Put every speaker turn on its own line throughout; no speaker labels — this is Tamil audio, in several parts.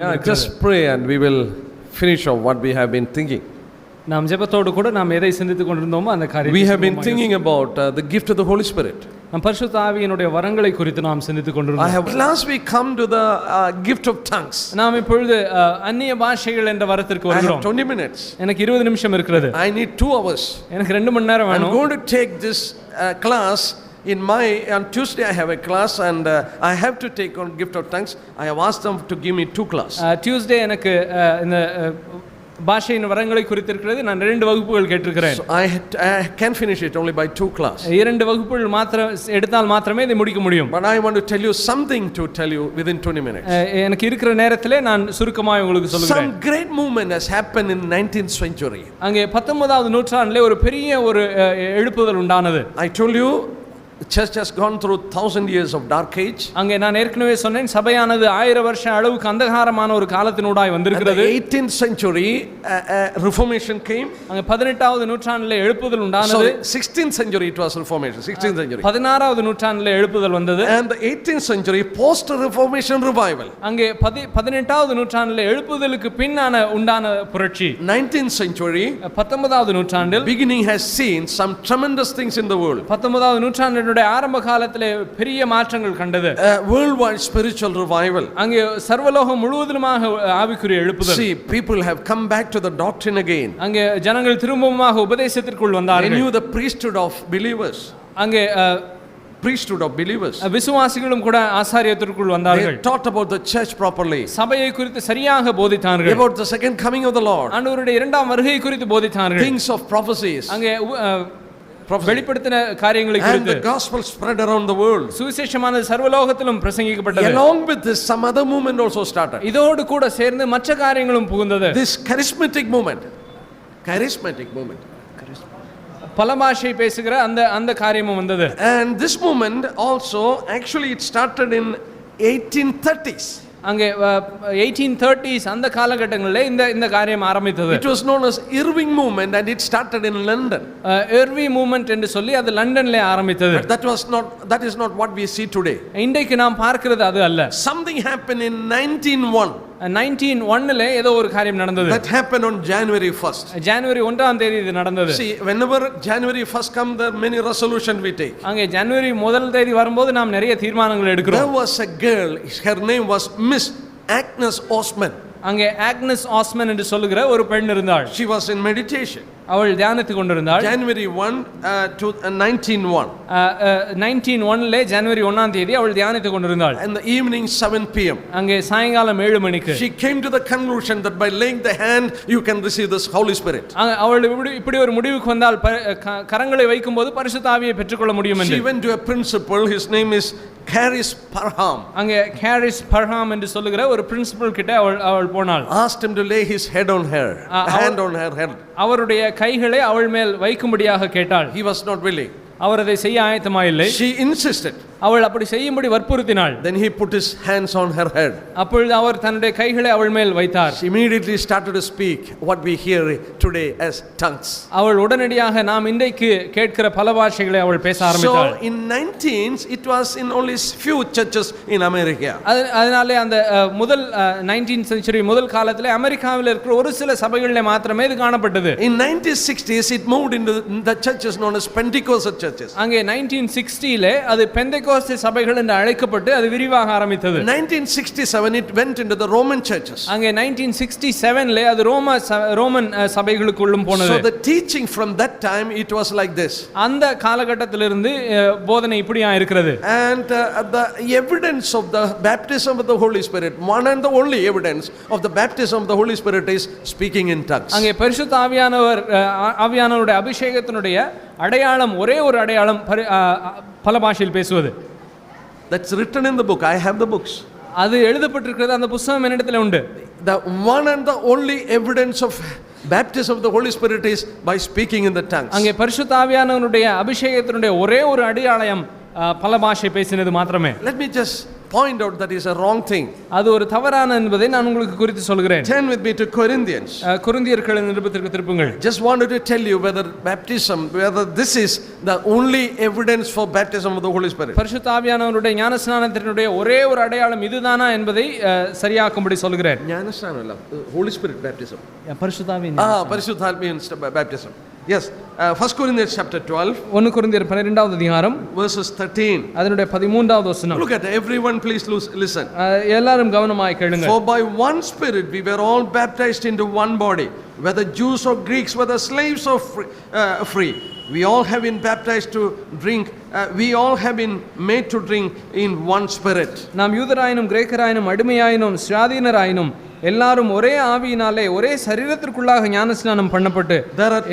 just pray and we will finish off what we have been thinking.
நாம் ஜெபத்தோடு கூட நாம் எதை சிந்தித்துக் கொண்டிருந்தோமோ அந்த காரியத்தை
We have been thinking about the gift of the Holy Spirit.
நாம் பரிசுத்த ஆவியினுடைய வரங்களை குறித்து நாம் சிந்தித்துக் கொண்டிருந்தோம்.
Last we come to the gift of tongues.
நாம் இப்பொழுது அந்நிய பாஷைகள் என்ற வரத்திற்கு வருகிறோம்.
20 minutes.
எனக்கு 20 நிமிஷம் இருக்கிறது.
I need 2 hours.
எனக்கு 2 மணி நேரம் வேணும்.
I'm going to take this class on Tuesday I have a class and I have to take on gift of tongues. I have asked them to give me 2 classes.
Tuesday எனக்கு இந்த பாஷையின் வரங்களை குறித்து இருக்கிறது. நான் 2 வகுப்புகள் கேட்டிருக்கிறேன்.
So I can finish it only by 2 classes.
2 வகுப்புகள் மாத்திரம் எடுத்தால் மாத்திரமே இதை முடிக்க முடியும்.
But I want to tell you something to tell you within 20 minutes.
எனக்கு இருக்கிற நேரத்திலே நான் சுருக்கமாக உங்களுக்கு சொல்கிறேன்.
Some great movement has happened in 19th century.
அங்கே 19வது நூற்றாண்டிலே ஒரு பெரிய ஒரு எழுப்புதல் உண்டானது.
I told you the church has gone through 1000 years of dark age.
அங்கே நான் ஏற்கனவே சொன்னேன் சபையானது 1000 வருஷ அளவுக்கு அந்தகாரமான ஒரு காலத்தினூடாய் வந்திருக்கிறது.
18th century reformation came.
அங்கே 18வது நூற்றாண்டிலே எழுப்புதல் உண்டானது.
Sorry, 16th century it was reformation. 16th century.
16வது நூற்றாண்டிலே எழுப்புதல் வந்தது.
And the 18th century post reformation revival.
அங்கே 18வது நூற்றாண்டிலே எழுப்புதலுக்கு பின்னான உண்டான புரட்சி.
19th century
19வது நூற்றாண்டில்
beginning has seen some tremendous things in the world.
19வது நூற்றாண்டு ஆரம்ப காலத்திலே பெரிய மாற்றங்கள் கண்டது.
Worldwide spiritual revival.
அங்கே சர்வலோகம் முழுவதுமாக ஆவிக்குரிய எழுப்புதல்.
See, people have come back to the doctrine again.
அங்கே ஜனங்கள் திரும்பவுமாக உபதேசத்திற்குள் வந்தார்கள்.
They knew the priesthood of believers.
அங்கே
priesthood of believers.
விசுவாசிகளும் கூட ஆசாரியத்திற்குள் வந்தார்கள்.
They taught about the church properly.
சபையை குறித்து சரியாக போதித்தார்கள்.
About the second coming of the Lord.
ஆண்டவருடைய இரண்டாம் வருகை குறித்து போதித்தார்கள்.
Things of prophecies.
அங்கே வெளிப்படுத்தின காரியங்களை குறித்து.
And the gospel spread around the world.
சுவிசேஷமானது சர்வலோகத்திலும் பிரசங்கிக்கப்பட்டது.
Along with this some other movement also started.
இதோடு கூட சேர்ந்து மற்ற காரியங்களும் புகுந்தது.
This charismatic movement.
பல பாஷை பேசுகிற அந்த காரியமும் வந்தது.
And this movement also actually it started in 1830s.
அங்கே 1830s அந்த காலகட்டங்களிலே இந்த காரியம் ஆரம்பித்தது.
It was known as Irving movement and it started in London.
Irving movement என்று சொல்லி அது லண்டன்ல ஆரம்பித்தது.
That is not what we see today.
இன்றைக்கு நாம் பார்க்கிறது அது அல்ல.
Something happened in 1901.
1901ல ஏதோ ஒரு காரியம் நடந்தது.
That happened on January 1st.
ஜனவரி 1ஆம் தேதி இது நடந்தது.
See, whenever January 1st come there many resolutions we take.
அங்கே ஜனவரி 1 தேதி வரும்போது நாம் நிறைய தீர்மானங்கள் எடுக்கிறோம்.
There was a girl, her name was Miss Agnes Osman.
அங்கே ஆக்னஸ் ஆஸ்மன் என்று சொல்லுகிற ஒரு பெண் இருந்தாள்.
She was in meditation.
அவள் தியானித்துக் கொண்டிருந்தாள்.
January 1 to 1901.
1901ல ஜனவரி 1ஆம் தேதி அவள் தியானித்துக் கொண்டிருந்தாள்.
In the evening 7 p.m.
அங்கே சாயங்காலம் 7 மணிக்கு.
She came to the conclusion that by laying the hand you can receive this Holy Spirit.
அவள் இப்படி ஒரு முடிவுக்கு வந்தால் கரங்களை வைக்கும்போது பரிசுத்த ஆவியை பெற்றுக்கொள்ள முடியும் என்று.
She went to a principal, his name is Caris Parham.
அங்கே கேரிஸ் பர்ஹாம் என்று சொல்லுகிற ஒரு பிரின்சிபல் கிட்ட அவள் போனாள்.
Asked him to lay his head on her, hand on her head.
அவருடைய கைகளை அவள் மேல் வைக்கும்படியாக கேட்டாள்.
He was not willing.
அவர் அதை செய்ய ஆயத்தமாயில்லை.
She insisted.
அவள் அப்படி செய்யும்படி வற்புறுத்தினாள்.
Then he put his hands on her head.
அப்பொழுது அவர் தன்னுடைய கைகளை அவள் மேல் வைத்தார்.
She immediately started to speak what we hear today as tongues.
அவள் உடனடியாக நாம் இன்றைக்கு கேட்கிற பல பாஷைகளை அவள் பேச ஆரம்பித்தாள்.
So in 19s it was in only few churches in America.
அதனாலே அந்த முதல் 19th century முதல் காலத்திலே அமெரிக்காவில் இருக்கிற ஒரு சில சபைகளிலே மாத்திரமே இது காணப்பட்டது.
In 1960s it moved into the churches known as Pentecostal churches.
அங்கே 1960லே அது பெந்தேகோஸ்தே சபைகள் என்று அழைக்கப்பட்டு அது விரிவாக ஆரம்பித்தது.
1967 it went into the Roman churches.
அங்கே 1967லே அது ரோமன் சபைகளுக்குள்ளும் போனது.
So the teaching from that time it was like this.
அந்த காலகட்டத்திலிருந்து போதனை இப்படியா இருக்கிறது.
And the evidence of the baptism of the Holy Spirit, one and the only evidence of the baptism of the Holy Spirit is speaking in tongues.
அங்கே பரிசுத்த ஆவியானவருடைய அபிஷேகத்தினுடைய அடையாளம் ஒரே ஒரு அடையாளம் பல பாஷையில் பேசுவது.
That's written in the book. I have the books.
அது எழுதப்பட்டிருக்கிறது. அந்த புத்தகம் என்னிடத்தில் உண்டு.
The one and the only evidence of baptism of the Holy Spirit is by speaking in the tongues.
அங்கே பரிசுத்த ஆவியானவருடைய அபிஷேகத்தினுடைய ஒரே ஒரு அடையாளம் பல பாஷை பேசினது மாத்திரமே.
Let me just point out that is a wrong thing.
அது ஒரு தவறான என்பதை நான் உங்களுக்கு குறித்து சொல்கிறேன்.
Turn with me to Corinthians.
கொரிந்தியர்களின் நிருபத்திற்கு திருப்புங்கள்.
Just wanted to tell you whether this is the only evidence for baptism of the Holy Spirit.
பரிசுத்த ஆவியானவருடைய ஞானஸ்நானத்தினுடைய ஒரே ஒரு அடையாளம் இதுதானா என்பதை சரியாக்கும்படி சொல்கிறேன்.
ஞானஸ்நானம் இல்ல, Holy Spirit baptism.
பரிசுத்த ஆவியின்
பரிசுத்த ஆவியின் baptism. Yes, 1 Corinthians chapter 12.
1 கொரிந்தியர் 12வது அதிகாரம்
verses 13.
அதனுடைய 13வது வசனம்.
Look at everyone, please listen.
எல்லாரும் கவனமாய் கேளுங்க.
For by one Spirit we were all baptized into one body, whether Jews or Greeks, whether slaves or free. We all have been baptized to drink. We all have been made to drink in one Spirit. நாம் யூதராயினும் கிரேக்கராயினும் அடிமையாயினும் சுயாதீனராயினும் எல்லாரும் ஒரே ஆவியினாலே ஒரே சரீரத்திற்குள்ளாக ஞானஸ்நானம் பண்ணப்பட்டு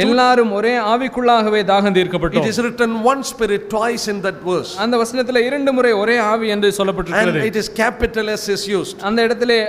எல்லாரும் ஒரே ஆவிக்குள்ளாகவே தாகம் தீர்க்கப்பட்டோம். It is written one Spirit twice in that verse.
அந்த வசனத்திலே இரண்டு முறை ஒரே ஆவி என்று சொல்லப்பட்டிருக்கிறது.
And it is capital S is used.
அந்த இடத்திலே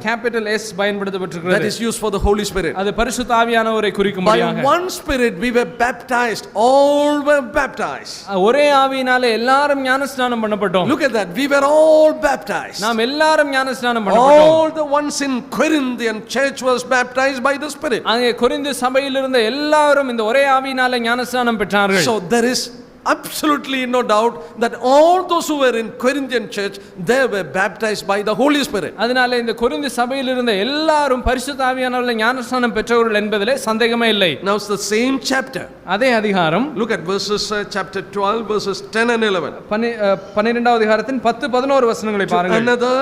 capital S பயன்படுத்தப்பட்டிருக்கிறது.
That is used for the Holy Spirit.
அது பரிசுத்த ஆவியானவரை குறிக்கும்படியாக.
By one Spirit we were baptized, all were baptized.
ஒரே ஆவியினாலே எல்லாரும் ஞானஸ்நானம் பண்ணப்பட்டோம்.
Look at that, we were all baptized.
நாம் எல்லாரும் ஞானஸ்நானம் பண்ணப்பட்டோம்.
All the ones in Corinthian church was baptized by the Spirit.
அங்கே கொரிந்து சபையில் இருந்த எல்லாரும் இந்த ஒரே ஆவியினாலே ஞானஸ்நானம் பெற்றார்கள்.
So there is absolutely no doubt that all those who were in Corinthian church, they were baptized by the Holy Spirit.
அதனால இந்த கொரிந்து சபையில் இருந்த எல்லாரும் பரிசுத்த ஆவியானவரால் ஞானஸ்நானம் பெற்றவர்கள் என்பதிலே சந்தேகமே இல்லை.
Now it's the same chapter.
அதே அதிகாரம்.
Look at verses chapter 12 verses 10 and 11.
12வது அதிகாரத்தின் 10 11 வசனங்களை பாருங்கள்.
Another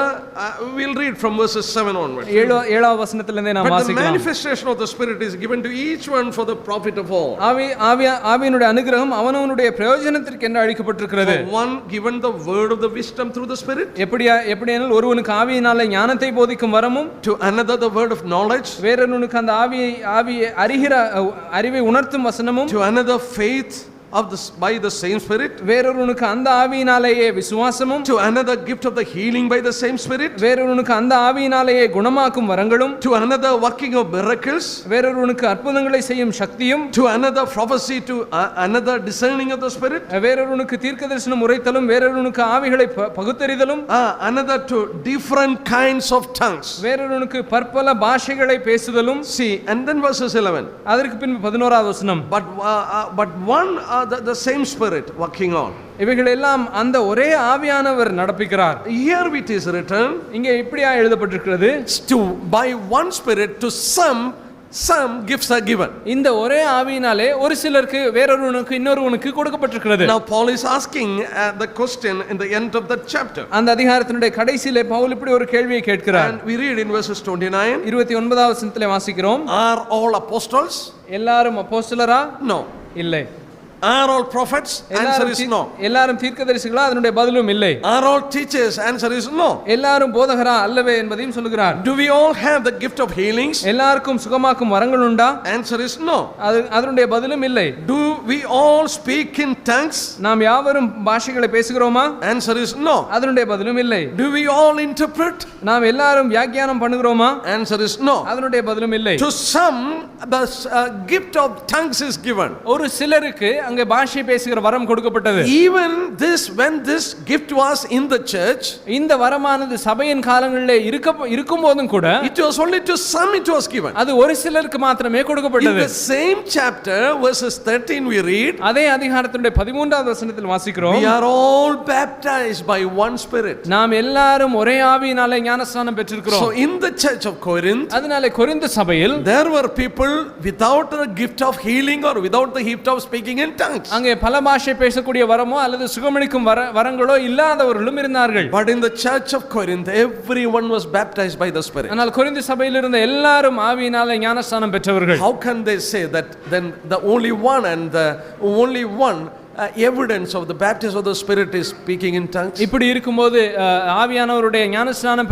we'll read from verses 7 onwards.
7வது வசனத்திலிருந்தே நாம் வாசிக்கலாம்.
But the manifestation of the Spirit is given to each one for the profit of all.
ஆவியினுடைய அனுகிரகம் அவனவனுடைய பிரயோஜனத்திற்கு என்று அளிக்கப்பட்டிருக்கிறது.
One given the word of the wisdom through the Spirit.
எப்படியெனில் ஒருவனுக்கு ஆவியினாலே ஞானத்தை போதிக்கும் வரமும்,
to another the word of knowledge,
வேறொருவனுக்கு அந்த ஆவியை அறிவை உணர்த்தும் வசனமும்,
to another faith by the same Spirit,
வேறொருவனுக்கு அந்த ஆவியினாலேயே விசுவாசமும்,
to another gift of the healing by the same Spirit,
வேறொருவனுக்கு அந்த ஆவியினாலேயே குணமாக்கும் வரங்களும்,
to another working of miracles,
வேறொருவனுக்கு அற்புதங்களை செய்யும் சக்தியும்,
to another prophecy, to another discerning of the Spirit,
வேறொருவனுக்கு தீர்க்கதரிசனம் உரைத்தலும், வேறொருவனுக்கு ஆவிகளை பகுத்தறிதலும்,
another to different kinds of tongues,
வேறொருவனுக்கு பற்பல பாஷைகளை பேசுதலும்.
See, and then verses 11.
அதற்கு பின் 11வது வசனம்.
But one the same Spirit working on.
இவைகள் எல்லாம் அந்த ஒரே ஆவியானவர் நடப்பிக்கிறார்.
Here it is written,
இங்கே இப்படியா எழுதப்பட்டிருக்கிறது,
to by one Spirit to some gifts are given.
இந்த ஒரே ஆவியினாலே ஒரு சிலருக்கு வேறொருவனுக்கு இன்னொருவனுக்கு கொடுக்கப்பட்டிருக்கிறது.
Now Paul is asking the question in the end of that chapter.
அந்த அதிகாரத்தினுடைய கடைசியிலே பவுல் இப்படி ஒரு கேள்வியை கேட்கிறார்.
And we read in verses 29.
29வது வசனத்திலே வாசிக்கிறோம்.
Are all apostles?
எல்லாரும் அப்போஸ்தலரா?
No.
இல்லை.
Are all prophets? Answer is no.
எல்லாரும் தீர்க்கதரிசிகளா? அதனுடைய பதிலும் இல்லை.
Are all teachers? Answer is no.
எல்லாரும் போதகரா? அல்லவே என்பதையும் சொல்கிறார்.
Do we all have the gift of healings?
எல்லாருக்கும் சுகமாக்கும் வரங்கள் உண்டா?
Answer is no.
அதனுடைய பதிலும் இல்லை.
Do we all speak in tongues?
நாம் யாவரும் பாஷைகளை பேசுகிறோமா?
Answer is no.
அதனுடைய பதிலும் இல்லை.
Do we all interpret?
நாம் எல்லாரும் வியாக்கியானம் பண்ணுகிறோமா?
Answer is no.
அதனுடைய பதிலும் இல்லை.
To some the gift of tongues is given.
ஒரு சிலருக்கு அங்கே பாஷை பேசுகிற வரம் கொடுக்கப்பட்டது.
Even when this gift was in the church,
இந்த வரமானது சபையின் காலங்களிலே இருக்கும்போதும் கூட,
it was only to some it was given.
அது ஒரு சிலருக்கு மாத்திரமே கொடுக்கப்பட்டது.
In the same chapter verses 13 we read,
அதே அதிகாரத்தினுடைய 13வது வசனத்தில் வாசிக்கிறோம்,
we are all baptized by one Spirit.
நாம் எல்லாரும் ஒரே ஆவியினாலே ஞானஸ்நானம் பெற்றிருக்கிறோம்.
So in the church of Corinth,
அதனாலே கொரிந்து சபையில்
there were people without the gift of healing or without the gift of speaking in tongues.
அங்கே பல பாஷை பேசக்கூடிய வரமோ அல்லது சுகமளிக்கும் வரங்களோ இல்லாதவர்களும் இருந்தார்கள்.
But in the church of Corinth everyone was baptized by the Spirit.
ஆனால் கொரிந்து சபையில் இருந்த எல்லாரும் ஆவியினாலே ஞானஸ்நானம் பெற்றவர்கள்.
How can they say that then the only one evidence of the baptism of the Spirit is speaking in tongues?
இப்படி இருக்கும்போது ஆவியானவருடைய ஞானஸ்நானம்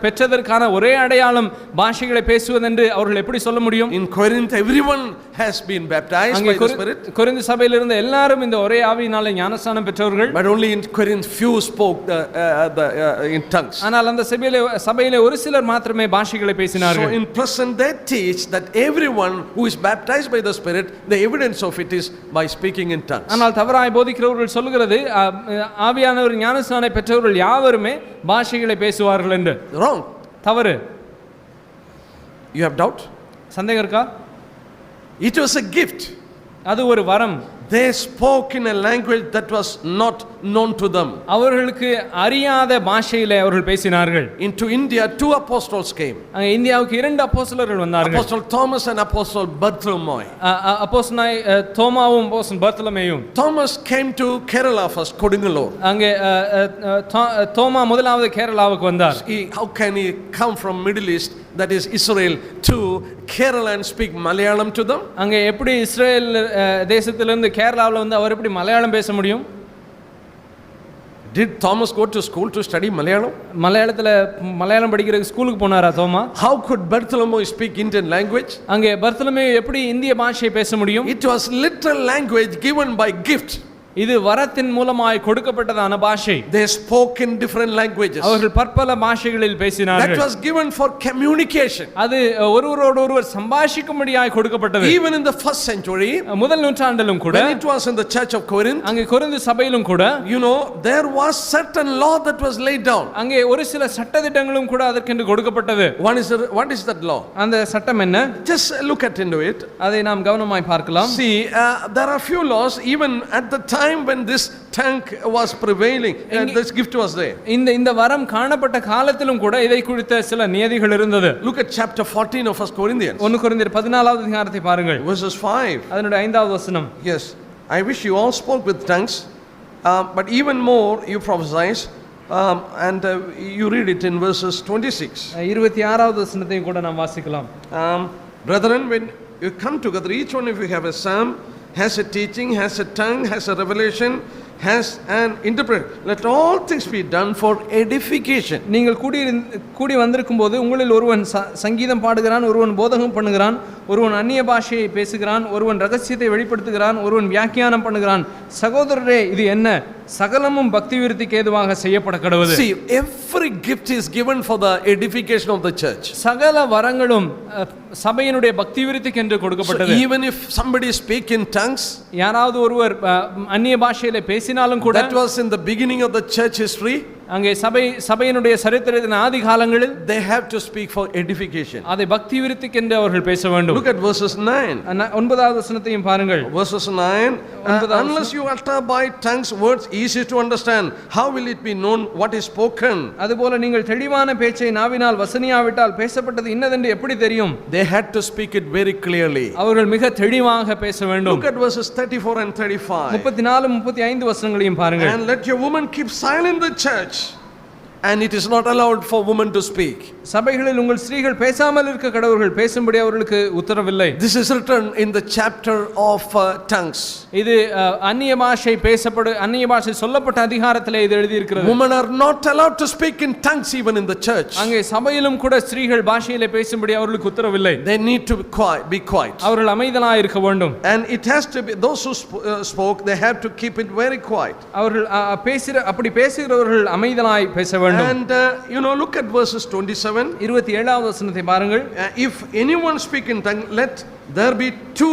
பெற்றதற்கான ஒரே அடையாளம் பாஷைகளை பேசுவதென்று அவர்கள் எப்படி சொல்ல முடியும்?
In Corinth everyone has been baptized by the Spirit.
Corinth சபையில் இருந்த எல்லாரும் இந்த ஒரே ஆவியினாலே ஞானஸ்நானம் பெற்றவர்கள்.
But only in Corinth few spoke in tongues.
ஆனால் அந்த சபையிலே ஒரு சிலர் மாத்திரமே பாஷைகளை பேசினார்கள்.
So in present they teach that everyone who is baptized by the Spirit, the evidence of it is by speaking in tongues.
ஆனால் தவறாய் போதிக்கிறவர்கள் சொல்லுகிறது ஆவியானவர் ஞானஸ்நானம் பெற்றவர்கள் யாவருமே பாஷைகளை பேசுவார்கள் என்று.
Wrong.
தவறு.
You have doubt?
சந்தேகம் இருக்கா?
It was a gift.
அது ஒரு வரம்.
They spoke in a language that was not known to them.
அவர்களுக்கு அறியாத பாஷையிலே அவர்கள் பேசினார்கள்.
Into India, 2 apostles came.
அங்கே இந்தியாவுக்கு 2 அப்போஸ்தலர்கள் வந்தார்கள்.
Apostle Thomas and Apostle Bartholomew.
அப்போஸ்தலனாய் தோமாவும் அப்போஸ்தலன் பர்த்தலமேயும்.
Thomas came to Kerala first, Kodungalur.
அங்கே தோமா முதலாவது கேரளாவுக்கு வந்தார்.
How can he come from Middle East, that is Israel, to Kerala and speak Malayalam to them?
அங்கே எப்படி இஸ்ரேல் தேசத்திலிருந்து கேரளாவில் வந்து அவர் எப்படி மலையாளம் பேச முடியும்?
Did Thomas go to school to study Malayalam?
மலையாளத்தில் மலையாளம் படிக்கிறதுக்கு ஸ்கூலுக்கு போனாரா தோமா?
How could Bartholomew speak Indian language?
அங்கே பர்த்தலமேயு எப்படி இந்திய பாஷையை பேச முடியும்?
It was literal language given by gift.
இது வரத்தின் மூலமாய் கொடுக்கப்பட்டதான பாஷை.
They spoke in different languages.
அவர்கள் பற்பல பாஷைகளில் பேசினார்கள்.
That was given for communication.
அது ஒருவரோடு ஒருவர் சம்பாஷிக்கும்படியாய் கொடுக்கப்பட்டது.
Even in the first century,
முதல் நூற்றாண்டிலும் கூட,
when it was in the church of Corinth,
அங்கே கொரிந்து சபையிலும் கூட,
you know, there was certain law that was laid down.
அங்கே ஒரு சில சட்டதிட்டங்களும் கூட அதற்கென்று கொடுக்கப்பட்டது.
What is that law?
அந்த சட்டம் என்ன?
Just look into it.
அதை நாம் கவனமாய் பார்க்கலாம்.
See, there are few laws even at the time when this tank was prevailing and this gift was there.
இந்த வரம் காணப்பட்ட காலத்திலும் கூட இதை குறித்த சில நியதிகள் இருந்தது.
Look at chapter 14 of 1 Corinthians.
1 கொரிந்தியர் 14வது அதிகாரத்தை பாருங்கள்.
Verses 5.
அதனுடைய 5வது வசனம்.
Yes, I wish you all spoke with tongues, but even more you prophesied, and you read it in verses 26.
26வது வசனத்தையும் கூட நாம் வாசிக்கலாம்.
Brethren, when you come together, each one of you have a psalm, has a teaching, has a tongue, has a revelation, has an interpreter. Let all things be done for edification.
நீங்கள் கூடி வந்திருக்கும் போது உங்களில் ஒருவன் சங்கீதம் பாடுகிறான், ஒருவன் போதகம் பண்ணுகிறான், ஒருவன் அந்நிய பாஷையை பேசுகிறான், ஒருவன் ரகசியத்தை வெளிப்படுத்துகிறான், ஒருவன் வியாக்கியானம் பண்ணுகிறான். சகோதரரே, இது என்ன? சகலமும் பக்தி விருத்திக்கு ஏதுவாக செய்யப்பட கடவுது.
See, every gift is given for the edification of the church.
சகல வரங்களும் சபையினுடைய பக்தி விருத்திக்கு என்று கொடுக்கப்பட்டது.
So even if somebody speak in tongues,
யாராவது ஒருவர் அந்நிய பாஷையிலே பேசினாலும் கூட,
that was in the beginning of the church history.
அங்கே சபையினுடைய சரித்திரத்தின் ஆதி காலங்களில்
they have to speak for edification.
அதை பக்தி விருத்திக்கு என்று அவர்கள் பேச வேண்டும்.
Look at verses 9.
9வது வசனத்தையும் பாருங்கள்.
Verses 9. Unless you utter by tongues words easy to understand, how will it be known what is spoken?
அதுபோல நீங்கள் தெளிவான பேச்சை நாவினால் வசனியாவிட்டால் பேசப்பட்டது இன்னதென்று எப்படி தெரியும்?
They had to speak it very clearly.
அவர்கள் மிக தெளிவாக பேச வேண்டும்.
Look at verses 34 and 35.
34 35 வசனங்களையும் பாருங்கள்.
And let your woman keep silent in the church, and it is not allowed for women to speak.
சபைகளில் உங்கள் ஸ்திரீகள் பேசாமல் இருக்க கடவர்கள், பேசும்படி அவர்களுக்கு உத்தரவில்லை.
This is written in the chapter of tongues.
இது அந்நிய பாஷை அந்நிய பாஷை சொல்லப்பட்ட அதிகாரத்திலே இது எழுதி இருக்கிறது.
Women are not allowed to speak in tongues even in the church.
அங்கே சபையிலும் கூட ஸ்திரீகள் பாஷையிலே பேசும்படி அவர்களுக்கு உத்தரவில்லை.
They need to be quiet.
அவர்கள் அமைதலாய் இருக்க வேண்டும்.
And it has to be those who spoke, they have to keep it very quiet.
அவர்கள் அப்படி பேசுகிறவர்கள் அமைதலாய் பேச வேண்டும்.
And look at verses 27.
27வது வசனத்தை பாருங்கள்.
If anyone speak in tongue, let there be 2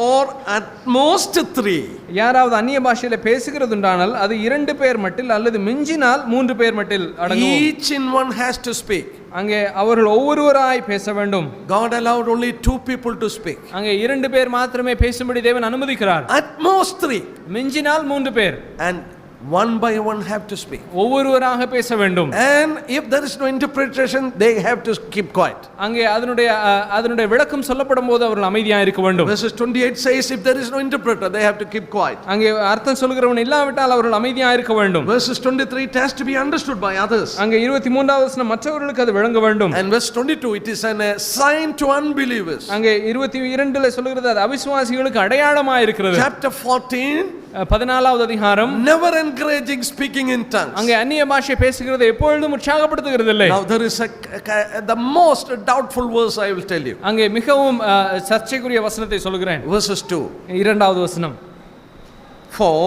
or at most 3.
யாராவது அந்நிய பாஷையில பேசுகிறதுண்டானால் அது 2 பேர் மட்டில் அல்லது மிஞ்சினால் 3 பேர் மட்டில் அடங்கும்.
Each in one has to speak.
அங்கே அவர்கள் ஒவ்வொருவராய் பேச வேண்டும்.
God allowed only 2 people to speak.
அங்கே 2 பேர் மாத்திரமே பேசும்படி தேவன் அனுமதிக்கிறார்.
At most 3.
மிஞ்சினால் 3 பேர்.
And one by one have to speak.
ஒவ்வொருவராக பேச வேண்டும்.
And if there is no interpretation, they have to keep quiet.
அங்கே அதனுடைய விளக்கம் சொல்லப்படும் போது அவர்கள் அமைதியாக இருக்க வேண்டும்.
Verses 28 says if there is no interpreter, they have to keep quiet.
அங்கே அர்த்தம் சொல்கிறவன் இல்லாவிட்டால் அவர்கள் அமைதியாக இருக்க வேண்டும்.
Verses 23 it has to be understood by others.
அங்கே 23வது வசனம் மற்றவர்களுக்கு அது விளங்க வேண்டும்.
And verse 22 it is a sign to unbelievers.
அங்கே 22ல சொல்கிறது அது அவிசுவாசிகளுக்கு அடையாளமாக இருக்கிறது.
Chapter 14
14வது அதிகாரம்.
Never encouraging speaking in tongues.
அங்கே அந்நிய பாஷை பேசுகிறது எப்பொழுதும் உற்சாகப்படுத்துகிறது இல்லை.
Now there is the most doubtful verse I will tell you.
அங்கே மிகவும் சர்ச்சைக்குரிய வசனத்தை சொல்கிறேன்.
Verses 2.
2வது வசனம்.
For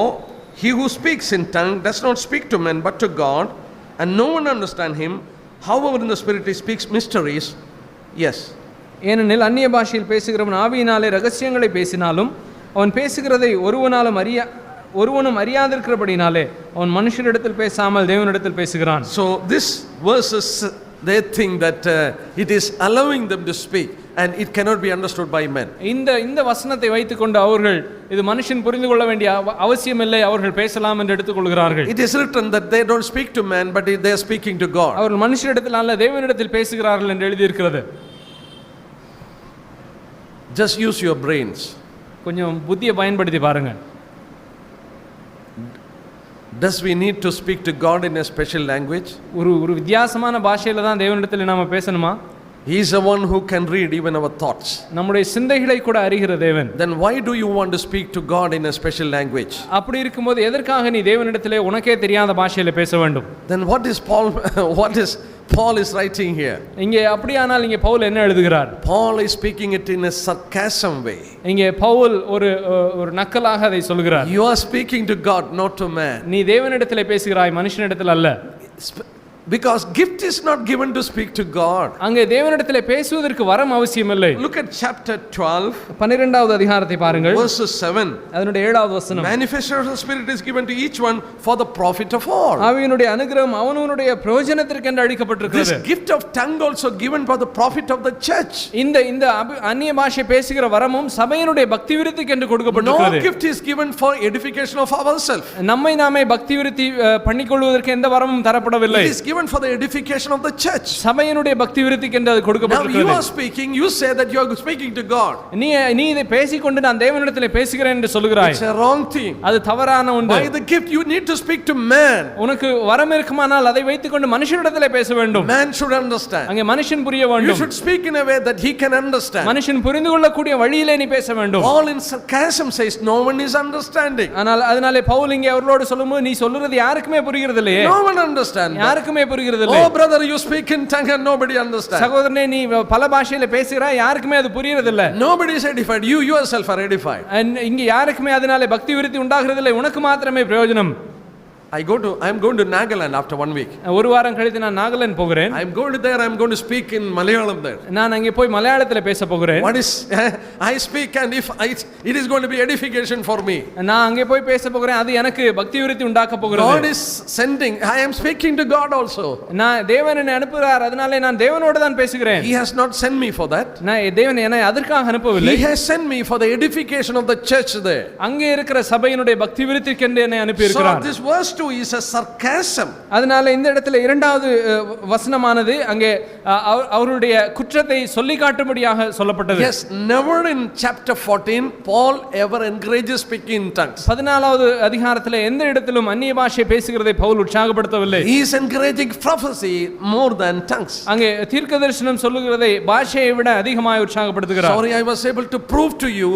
he who speaks in tongue does not speak to men but to God, and no one understand him. However in the spirit he speaks mysteries. Yes.
ஏனெனில் அந்நிய பாஷையில் பேசுகிறவன் ஆவியினாலே ரகசியங்களை பேசினாலும் அவன் பேசுகிறதை ஒருவனும் அறியாதிருக்கிறபடினாலே அவன் மனுஷரிடத்தில் பேசாமல் தேவனிடத்தில் பேசுகிறான்.
So this verses, they think that it is allowing them to speak and it cannot be understood by men.
இந்த வசனத்தை வைத்துக்கொண்டு அவர்கள் இது மனுஷன் புரிந்து கொள்ள வேண்டிய அவசியமில்லை, அவர்கள் பேசலாம் என்று எடுத்துக்கொள்கிறார்கள்.
It is written that they don't speak to man but they are speaking to God.
அவர்கள் மனுஷரிடத்தில் அல்ல தேவனிடத்தில் பேசுகிறார்கள் என்று எழுதி இருக்கிறது.
Just use your brains.
கொஞ்சம் புத்தியை பயன்படுத்தி பாருங்க.
Does we need to speak to God in a special language?
ஒரு வித்தியாசமான பாஷையில தான் தேவனிடத்தில் நாம பேசணுமா?
He is the one who can read even our thoughts.
நம்முடைய சிந்தைகளை கூட அறிகிற தேவன்.
Then why do you want to speak to God in a special language?
அப்படி இருக்கும்போது எதற்காக நீ தேவனிடத்திலே உனக்கே தெரியாத பாஷையில பேச வேண்டும்?
Then what is Paul is writing here?
இங்கே அப்படியானால் இங்கே பவுல் என்ன எழுதுகிறார்?
Paul is speaking it in a sarcasm way.
இங்கே பவுல் ஒரு நக்கலாக அதை சொல்கிறார்.
You are speaking to God, not to man.
நீ தேவனிடத்திலே பேசுகிறாய், மனுஷனிடத்தில் அல்ல.
Because gift is not given to speak to God.
அங்கே தேவனிடத்திலே பேசுவதற்கு வரம் அவசியமில்லை.
Look at chapter 12.
12வது அதிகாரத்தை பாருங்கள்.
Verses 7.
அதனுடைய 7வது வசனம்.
Manifestation of the Spirit is given to each one for the profit of all.
ஆவியினுடைய அனுகிரகம் அவனவனுடைய பிரயோஜனத்திற்கு என்று அளிக்கப்பட்டிருக்கிறது.
This gift of tongue also given for the profit of the church.
இந்த அந்நிய பாஷை பேசுகிற வரமும் சபையினுடைய பக்தி விருத்திக்கு என்று கொடுக்கப்பட்டிருக்கிறது.
No gift is given for edification of ourselves.
நம்மை நாமே பக்தி விருத்தி பண்ணிக்கொள்வதற்கு எந்த வரமும் தரப்படவில்லை.
It is given for the edification of the church.
சபையினுடைய பக்தி விருத்திக்கு என்று அது கொடுக்கப்பட்டிருக்கிறது.
Now you are speaking, you say that you are speaking to God.
நீ இதை பேசிக்கொண்டு நான் தேவனிடத்திலே பேசுகிறேன் என்று சொல்கிறாய்.
It's a wrong thing.
அது தவறான ஒன்று.
By the gift you need to speak to man.
உனக்கு வரம் இருக்குமானால் அதை வைத்துக்கொண்டு மனுஷனிடத்திலே பேச வேண்டும்.
Man should understand.
அங்கே மனுஷன் புரிய வேண்டும்.
You should speak in a way that he can understand.
மனுஷன் புரிந்து கொள்ளக்கூடிய வழியிலே நீ பேச வேண்டும்.
All in sarcasm says no one is understanding.
அதனாலே பவுல் இங்கே அவர்களோடு சொல்லும்போது நீ சொல்றது யாருக்குமே புரிகிறது இல்லையே.
No one understands.
யாருக்குமே புரிகிறது இல்லை.
Oh brother, you speak in tongue and nobody understands.
சகோதரனே நீ பல பாஷையில பேசுகிறாய், யாருக்குமே அது புரிகிறது இல்லை.
Nobody is edified. You yourself are edified.
இங்க யாருக்குமே அதனாலே பக்தி விருத்தி உண்டாகிறது இல்லை. உனக்கு மாத்திரமே பிரயோஜனம்.
I am going to Nagaland after 1 week.
ஒரு வாரம் கழித்து நான் நாகாலாந்து போகிறேன்.
I am going to speak in Malayalam there.
நான் அங்கே போய் மலையாளத்திலே பேச போகிறேன்.
What is I speak and if it is going to be edification for me.
நான் அங்கே போய் பேச போகிறேன், அது எனக்கு பக்தி விருத்தி உண்டாக்க போகிறது.
God is sending. I am speaking to God also.
நான் தேவன் என்னை அனுப்புகிறார், அதனாலே நான் தேவனோடு தான் பேசுகிறேன்.
He has not sent me for that.
நான் தேவன் என்னை அதற்காக அனுப்பவில்லை.
He has sent me for the edification of the church there.
அங்கே இருக்கிற சபையினுடைய பக்தி விருத்திக்கென்று என்னை அனுப்பி இருக்கிறார்.
So this verse 2 is a sarcasm.
அதனால இந்த இடத்துல இரண்டாவது வசனமானது அங்கே அவருடைய குற்றத்தை சொல்லி காட்டும்படியாக சொல்லப்பட்டது.
Yes, never in chapter 14 Paul ever encourages speaking in tongues.
14வது அதிகாரத்திலே எந்த இடத்திலும் அந்நிய பாஷை பேசுகிறதை Pavul உற்சாகப்படுத்தவில்லை.
He is encouraging prophecy more than tongues.
அங்கே தீர்க்கதரிசனம் சொல்லுகிறதை பாஷையை விட அதிகமாக உற்சாகப்படுத்துகிறார்.
Sorry, I was able to prove to you,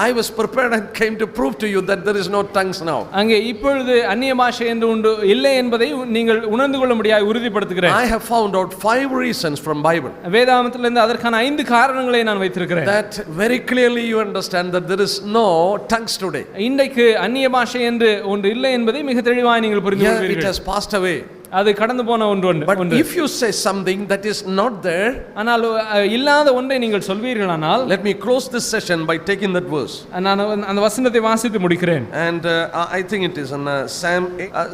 I was prepared and came to prove to you that there is no tongues now.
அங்கே இப்பொழுது அந்நிய பாஷை என்று ஒன்று இல்லை என்பதை நீங்கள் உணர்ந்து கொள்ள முடியாது உறுதிப்படுத்துகிறேன்.
I have found out 5 reasons from Bible.
வேதாகமத்திலிருந்து அதற்கான 5 காரணங்களை நான் வைத்திருக்கிறேன்.
That very clearly you understand that there is no tongues today.
இன்றைக்கு அந்நிய பாஷை என்று ஒன்று இல்லை என்பதை மிக தெளிவாக நீங்கள் புரிந்து கொள்வீர்கள்.
It has passed away.
அது கடந்து போன ஒன்று.
But if you say something that is not there,
ஆனால் இல்லாத ஒன்றை நீங்கள் சொல்வீர்களானால்,
let me close this session by taking that verse.
நான் அந்த வசனத்தை வாசித்து முடிக்கிறேன்.
And I think it is in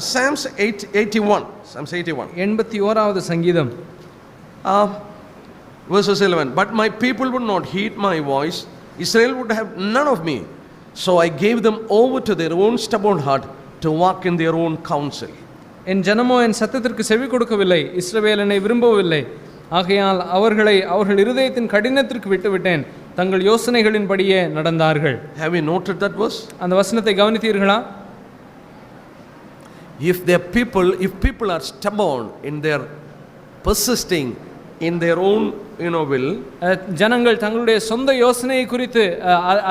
Psalms 81. Psalms 81.
81வது சங்கீதம்.
Verses 11. But my people would not heed my voice. Israel would have none of me. So I gave them over to their own stubborn heart to walk in their own counsel.
என் ஜனமோ என் சத்தத்திற்கு செவி கொடுக்கவில்லை, இஸ்ரவேல் என்னை விரும்பவில்லை. ஆகையால் அவர்கள் இருதயத்தின் கடினத்திற்கு விட்டுவிட்டேன், தங்கள் யோசனைகளின்படியே நடந்தார்கள்.
Have you noted that verse?
அந்த வசனத்தை கவனித்தீர்களா?
If people are stubborn in their persisting in their own will,
ஜனங்கள் தங்களுடைய சொந்த யோசனையை குறித்து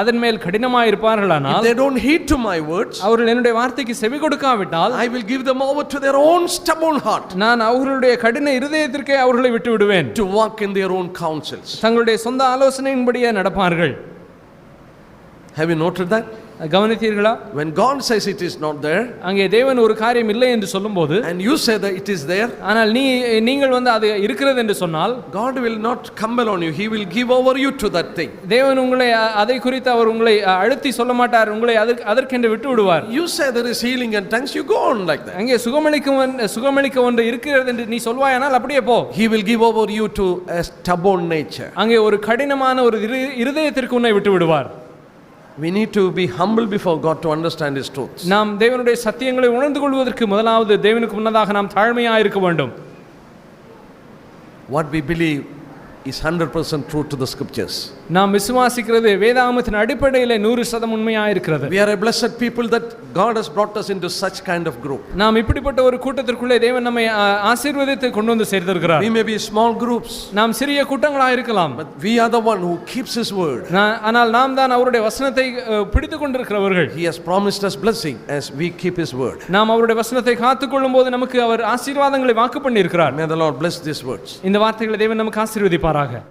அதன் மேல் கடினமாக இருப்பார்களானால்,
if they don't heed to my words,
அவர்கள் என்னுடைய வார்த்தைக்கு செவி கொடுக்காவிட்டால்,
I will give them over to their own stubborn heart.
நான் அவர்களுடைய கடின இருதயத்திற்கே அவர்களை விட்டு விடுவேன்.
To walk in their own counsels.
தங்களுடைய சொந்த ஆலோசனையின்படியே நடப்பார்கள்.
Have you noted that?
கவனித்தீர்களா?
When God says it is not there,
அங்கே தேவன் ஒரு காரியம் இல்லை என்று சொல்லும்போது,
and you say that it is there,
ஆனால் நீங்கள் வந்து அது இருக்கிறது என்று சொன்னால்,
God will not compel on you. He will give over you to that thing.
தேவன் உங்களை அதை குறித்து அவர் உங்களை அழுத்தி சொல்ல மாட்டார், உங்களை அதற்கென்று விட்டு விடுவார்.
You say there is healing and tongues, you go on like that.
அங்கே சுகமளிக்க ஒன்று இருக்கிறது என்று நீ சொல்வாயானால் அப்படியே போ.
He will give over you to a stubborn nature.
அங்கே ஒரு கடினமான ஒரு இருதயத்திற்கு உன்னை விட்டு விடுவார்.
We need to be humble before God to understand His truths.
நாம் தேவனுடைய சத்தியங்களை உணர்ந்து கொள்வதற்கு முதலாவது தேவனுக்கு முன்னதாக நாம் தாழ்மையாக இருக்க வேண்டும்.
What we believe is 100% true to the scriptures.
நாம் விசுவாசிக்கிறது வேதாகமத்தின் அடிப்படையில் 100% உண்மையாக இருக்கிறது.
We are a blessed people that God has brought us into such kind of group.
நாம் இப்படிப்பட்ட ஒரு கூட்டத்திற்குள்ளே தேவன் நம்மை ஆசீர்வதித்து கொண்டு வந்து சேர்த்திருக்கிறார்.
We may be small groups.
நாம் சிறிய கூட்டங்களாக இருக்கலாம்.
But we are the one who keeps His word.
ஆனால் நாம் தான் அவருடைய வசனத்தை பிடித்துக் கொண்டிருக்கிறவர்கள்.
He has promised us blessing as we keep His word.
நாம் அவருடைய வசனத்தை காத்துக்கொள்ளும்போது நமக்கு அவர் ஆசீர்வாதங்களை வாக்கு பண்ணி இருக்கிறார்.
May the Lord bless these words.
இந்த வார்த்தைகளை தேவன் நமக்கு ஆசீர்வதிப்பாராக.